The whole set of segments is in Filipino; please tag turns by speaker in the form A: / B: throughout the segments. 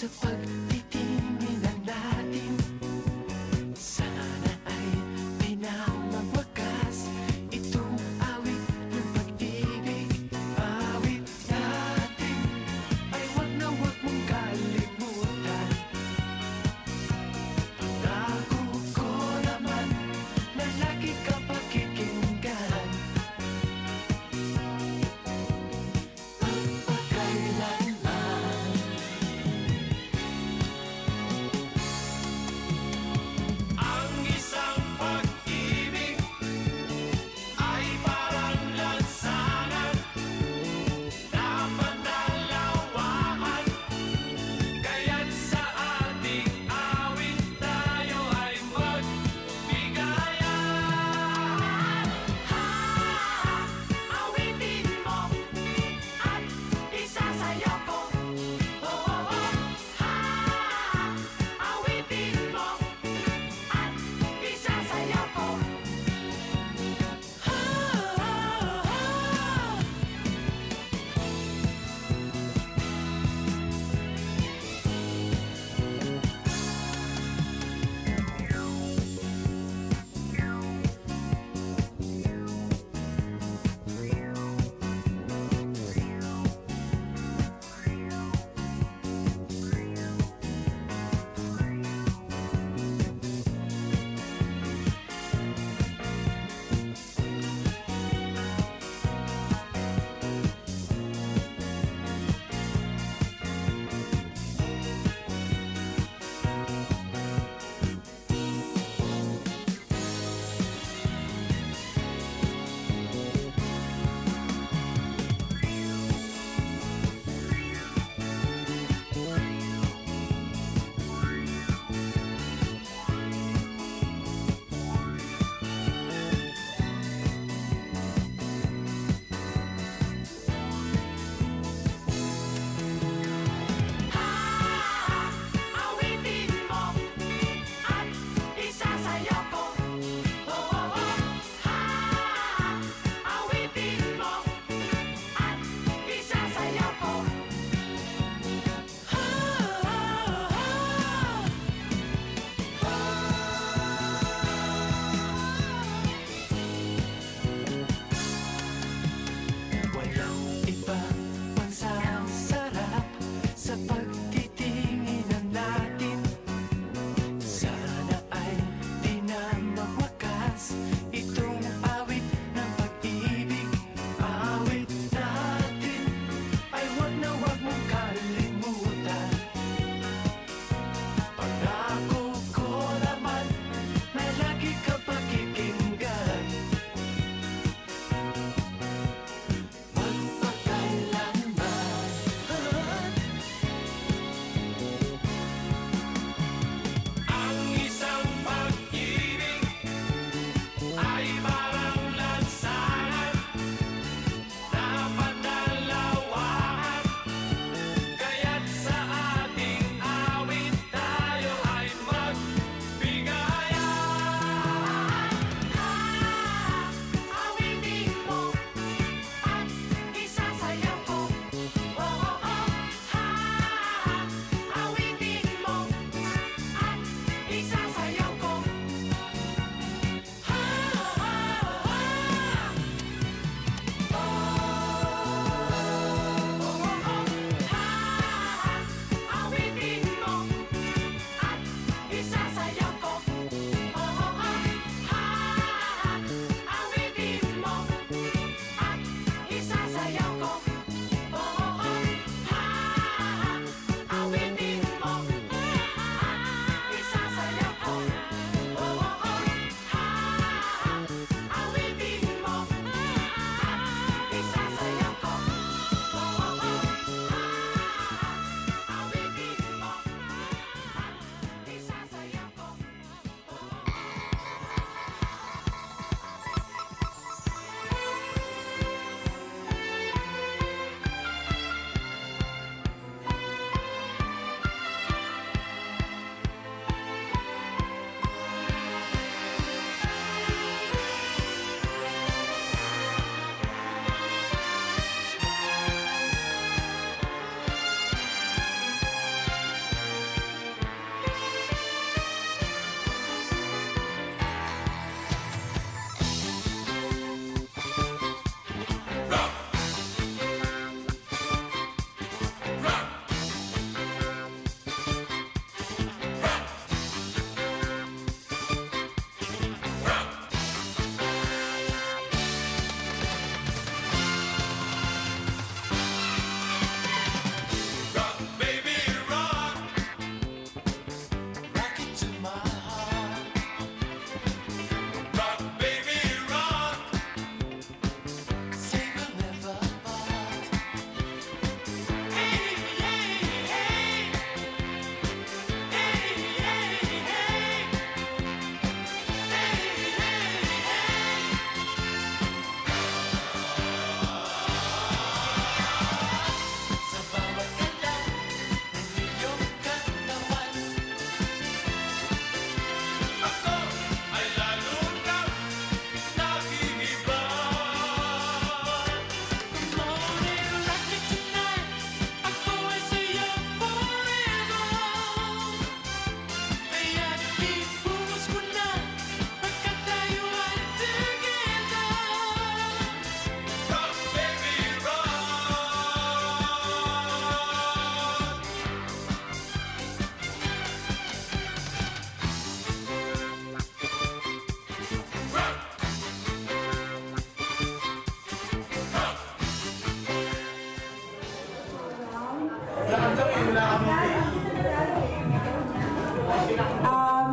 A: sa pagtitinginan natin. Sana ay di na magwakas itong awit ng pag-ibig. Awit natin ay wag na wag mong kalimutan. Pangako ko naman na lagi ka pakikinggan. Magpakailanman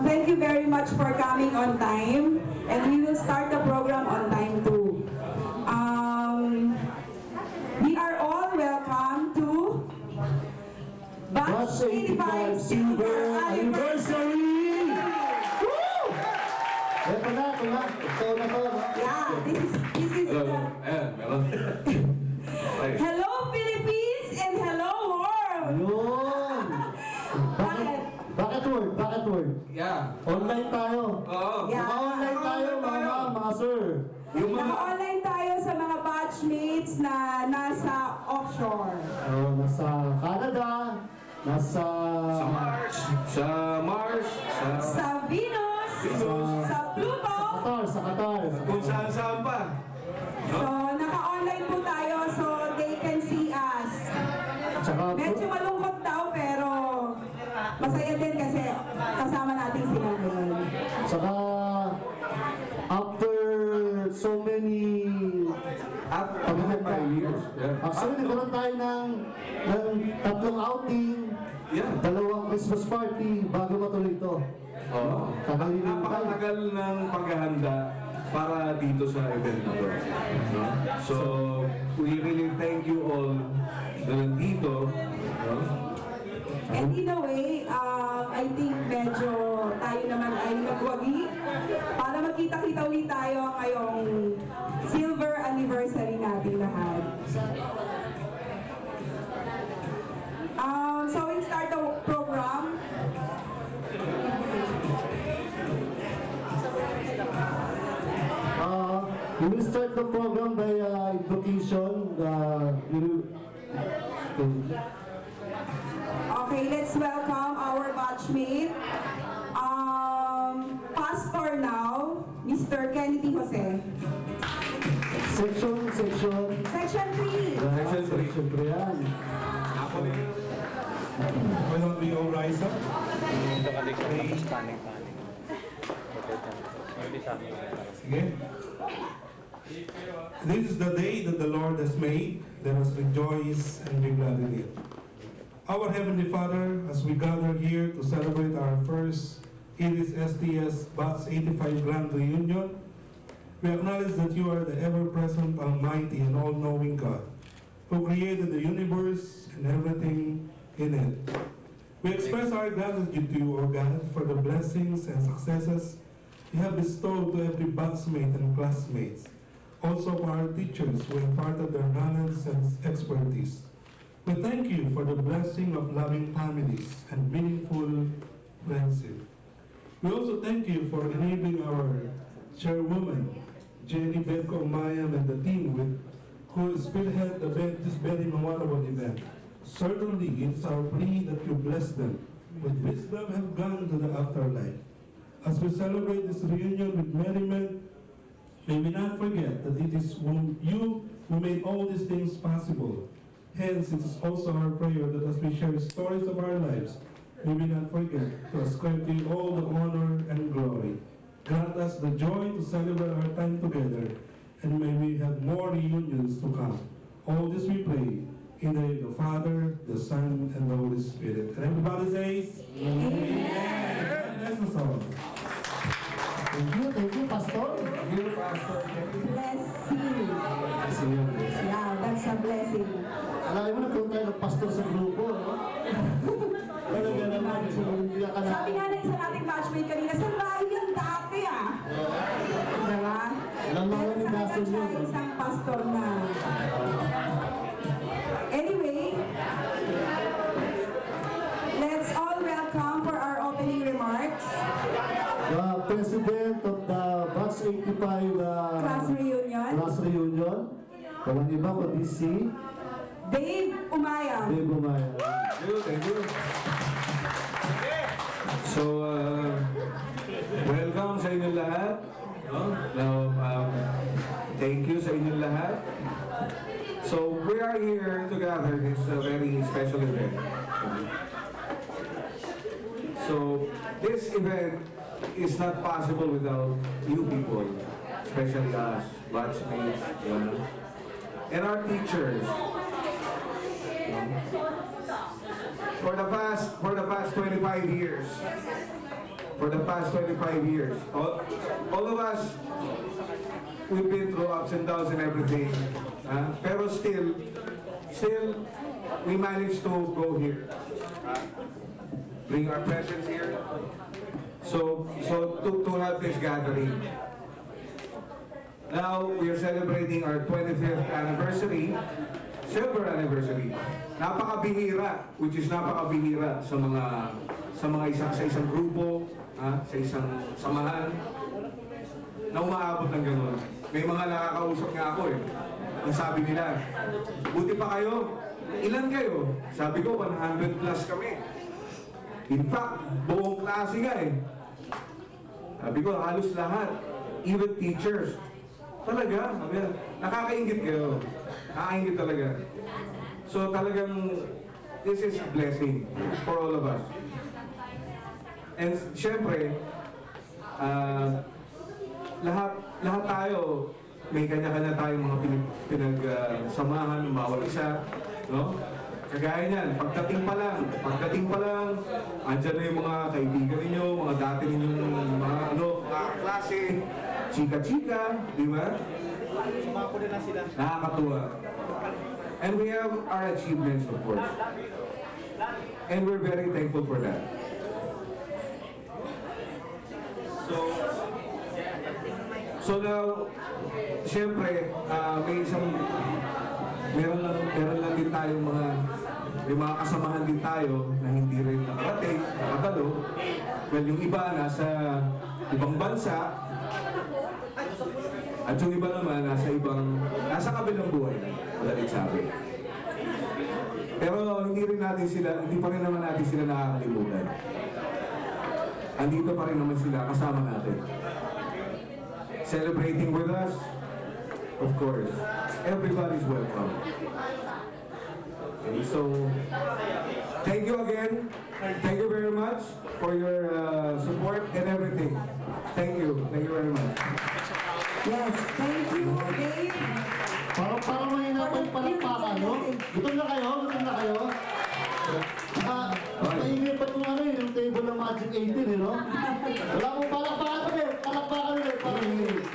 B: Thank you very much for coming on time, and we will start the program on time too. We are all welcome to Batch 85 Silver Anniversary! Woo!
C: Ito na. Ito na to.
B: Yeah, this is
D: Hello.
B: the...
D: Ayan, meron. Okay.
B: Hello Philippines and hello world!
C: Yun! Bakit word?
D: Yeah.
C: Online tayo.
D: Oo.
B: Yeah.
C: Naka-online tayo mga sir.
D: Yung mga...
B: Naka-online tayo sa mga batchmates na nasa offshore.
C: Nasa Canada, nasa...
D: Sa Mars.
B: Sa Venus,
D: Venus.
B: sa Pluto.
C: Sa Qatar.
D: Kung saan pa.
B: So, naka-online po tayo so they can see us.
C: Tsaka,
B: Medyo malungkot daw pero masaya din kasi kasama natin sila ngayon.
C: tsaka after so many...
D: After 5 years. Yeah.
C: Actually, nagkaroon tayo ng 3 outing,
D: Yeah.
C: 2 Christmas party bago matuloy ito.
D: Oo.
C: Tagalin tayo.
D: Napakatagal ng paghahanda para dito sa event na to. No? So, we really thank you all na nandito. No?
B: And in a way, I think medyo tayo naman ay nagwagi para magkita-kita ulit tayo ngayong silver anniversary natin lahat. So we'll start the program.
C: We will start the program by invocation.
B: Okay, let's welcome our batchmate. Pastor now, Mr. Kennedy Jose.
C: Section.
B: Section 3.
C: Section 3 yan.
E: Why don't we all rise up? Again. This is the day that the Lord has made. Let us rejoice and be glad in it. Our Heavenly Father, as we gather here to celebrate our first Iris STS Bats 85 Grand Reunion, we acknowledge that you are the ever-present, almighty, and all-knowing God, who created the universe and everything in it. We express our gratitude to you, O God, for the blessings and successes you have bestowed to every batchmate and classmates. Also for our teachers who imparted their knowledge and expertise. We thank you for the blessing of loving families and meaningful friendship. We also thank you for enabling our chairwoman, Jenny Benko Umayam, and the team who spearhead this very memorable event. Certainly, it's our plea that you bless them with wisdom have gone to the afterlife. As we celebrate this reunion with merriment, may we not forget that it is you who made all these things possible. Hence, it is also our prayer that as we share stories of our lives, may we not forget to ascribe to you all the honor and glory. Grant us the joy to celebrate our time together, and may we have more reunions to come. All this we pray in the name of the Father, the Son, and the Holy Spirit. And everybody says, Amen. God bless us all.
C: Thank you, Pastor.
B: Blessing. Yeah, that's a blessing.
C: Alam mo, nagkaroon tayo ng pastor sa grupo, no? Talaga naman, hindi ka na.
B: Sabi nga na isa nating batchmate kanina, sa bahay yan dati ah. Diba?
C: Alam mo,
B: Pero
C: ni
B: sa
C: Pastor
B: kanya siya
C: yun.
B: isang pastor na. Anyway, let's all welcome for our opening remarks.
C: The President of the Batch 85
B: Class reunion.
C: Class Reunion. Walang iba kundi si
B: Dave Umayam.
C: Dave Umaya.
D: Thank you. So, welcome sa inyong lahat. No? Now, thank you sa inyong lahat. So, we are here together. It's a very special event. So, this event is not possible without you people, especially us, batchmates, and our teachers. for the past 25 years. For the past 25 years. All of us, we've been through ups and downs and everything. Pero still, we managed to go here. Bring our presence here. So to have this gathering. Now, we are celebrating our 25th anniversary, silver anniversary. Napakabihira, which is napakabihira sa isang grupo, sa isang samahan, na umaabot ng gano'n. May mga nakakausap nga ako eh. Ang sabi nila, buti pa kayo, ilan kayo? Sabi ko, 100 plus kami. In fact, buong klase nga eh. Sabi ko, halos lahat, even teachers. Talaga, nakakaingit kayo. Nakakaingit talaga. So talagang, this is a blessing for all of us. And syempre, lahat tayo, may kanya-kanya tayong mga pinagsamahan, bawal isa, no? Kagaya niyan, pagdating pa lang, andyan na yung mga kaibigan ninyo, mga dati ninyong mga klase, chika-chika, di ba?
F: Sumako na sila.
D: Nakakatuwa. And we have our achievements, of course. And we're very thankful for that. So now, siyempre, meron lang din tayong may mga kasamahan din tayo na hindi rin nakarating, nakatalo. Well, yung iba nasa ibang bansa, at yung iba naman nasa kabilang buhay, madaling sabi. Pero hindi pa rin naman natin sila nakakalimutan. Andito pa rin naman sila, kasama natin. Celebrating with us, of course, everybody's welcome. Okay, so, thank you again. Thank you very much for your support and everything. Thank you very much.
B: Yes, thank you, Dave.
C: Parang mahinapan palakpakan, no? Gutom na kayo? Maingay pa itong yung table ng Magic 18, no? Wala mong palakpakan ulit.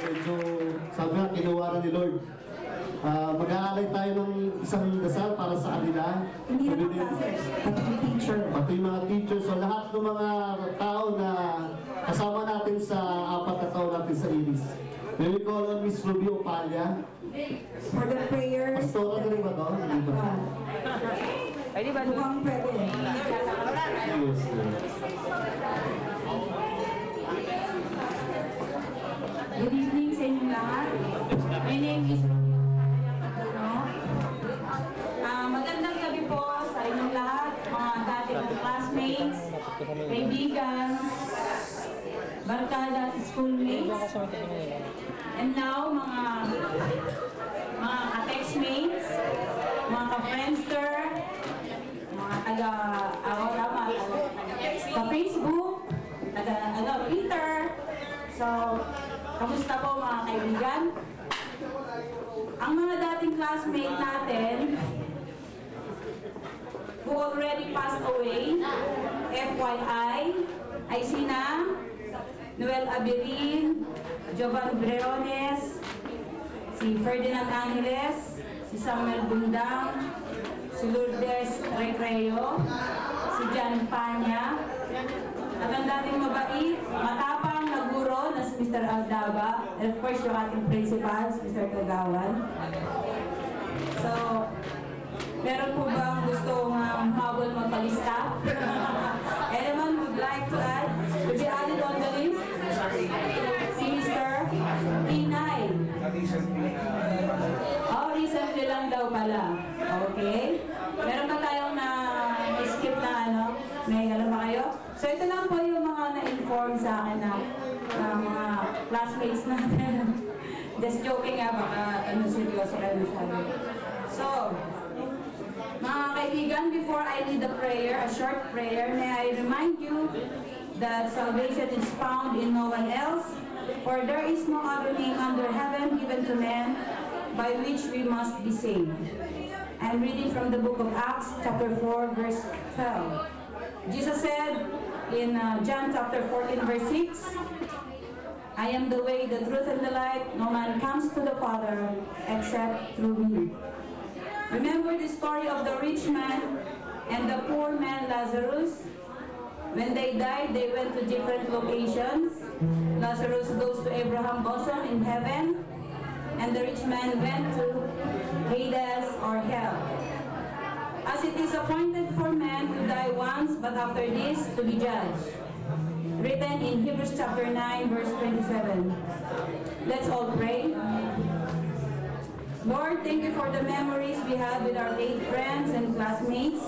C: Medyo, sabi nga, kinuha na ni Lord. Mag-aalay tayo ng isang dasal para sa kanila.
B: Hindi naman classes, pati yung teacher.
C: Pati yung mga teachers, so lahat ng mga tao na kasama natin sa 4 na taon natin sa IRIS. May we call on Miss Ruby Opalia.
B: For the prayers.
C: Pastora na rin ba ito? Hindi ba?
B: Mukhang pwede.
C: Yes,
G: Good evening sa inyong lahat. My name is magandang gabi po sa inyong lahat, mga dati kong classmates, kaibigan, barkada at schoolmates, and now mga ka-textmates, mga ka-friendster, mga ka-Facebook, taga-Twitter. So, kamusta po mga kaibigan? Ang mga dating classmate natin who already passed away, FYI, ay sina Noel Abirin, Jovan Breones, si Ferdinand Angeles, si Samuel Bundang, si Lourdes Recreo, si Jan Panya, at ang dating mabait, matapang na guro na si Mr. Aldaba, and of course yung ating principal, si Mr. Kagawan. So, meron po bang gusto habol magpalista? Anyone would like to add? Would you add it on the list? Si Mr. Pinay. Oh, recently lang daw pala. Okay. Meron ba tayong na-skip na may alam ba kayo? So ito lang po yung mga na-inform sa akin na mga classmates natin. Just joking baka seryoso kayo masyado. So, mga kaibigan, before I lead the prayer, a short prayer, may I remind you that salvation is found in no one else, for there is no other name under heaven given to men by which we must be saved. I'm reading from the book of Acts, chapter 4, verse 12. Jesus said in John chapter 14, verse 6, I am the way, the truth, and the life. No man comes to the Father except through me. Remember the story of the rich man and the poor man Lazarus? When they died, they went to different locations. Lazarus goes to Abraham's bosom in heaven, and the rich man went to Hades or hell. As it is appointed for man to die once, but after this to be judged. Written in Hebrews chapter 9, verse 27. Let's all pray. Lord, thank you for the memories we had with our 8 friends and classmates.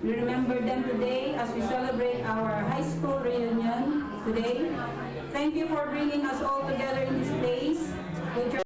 G: We remember them today as we celebrate our high school reunion today. Thank you for bringing us all together in this place with your